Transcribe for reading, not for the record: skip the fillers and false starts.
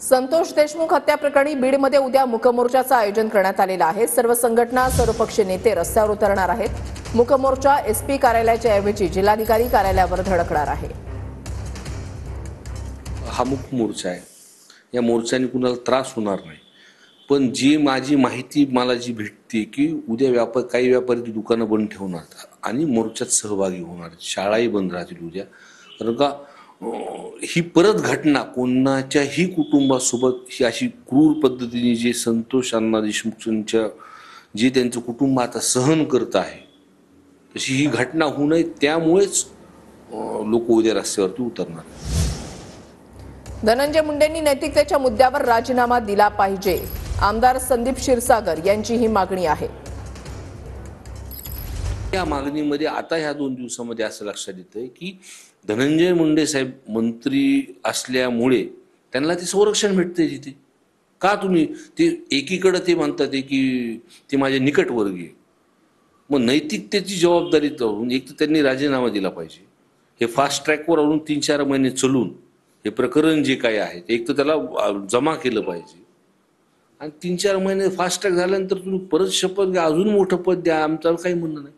संतोष देशमुख हत्या प्रकरणी बीडमध्ये उद्या मूकमोर्चाचं आयोजन करण्यात आलेलं आहे। सर्व संघटना सर्वपक्षीय नेते रस्त्यावर उतरणार आहेत। मूकमोर्चा एसपी कार्यालयाच्या ऐवजी जिल्हाधिकारी कार्यालयावर धडकणार आहे। हा मूक मोर्चा आहे। या मोर्चाने कुणाला त्रास होणार नाही, पण जी माझी माहिती मला जी भेटते की उद्या काही व्यापारी दुकानं बंद ठेवणार आणि मोर्चात सहभागी होणार, शाळाही बंद राहतील उद्या। कारण का ही परत घटना कोणाच्याही कुटुंबासोबत ही अशी क्रूर पद्धतीने जे संतोष अण्णा देशमुखांच्या जे त्यांचं कुटुंब आता सहन करत आहे तशी ही घटना होऊ नये, त्यामुळेच लोक उद्या रस्त्यावरती उतरणार। धनंजय मुंडेंनी नैतिकतेच्या मुद्द्यावर राजीनामा दिला पाहिजे। आमदार संदीप क्षीरसागर यांची ही मागणी आहे। या मागणीमध्ये आता ह्या 2 दिवसामध्ये असं लक्षात येतंय की धनंजय मुंडे साहेब मंत्री असल्यामुळे त्यांना ते संरक्षण भेटते तिथे। का तुम्ही ते एकीकडे ते म्हणतात की ते माझे निकटवर्गीय, मग नैतिकतेची जबाबदारी धरून एक तर त्यांनी राजीनामा दिला पाहिजे। हे फास्ट ट्रॅकवर आणून 3-4 महिने चालून हे प्रकरण जे काही आहे एक तर त्याला जमा केलं पाहिजे आणि 3-4 महिने फास्ट ट्रॅक झाल्यानंतर तुम्ही परत शपथ घ्या, अजून मोठं पद द्या, आमचं काही म्हणणं नाही।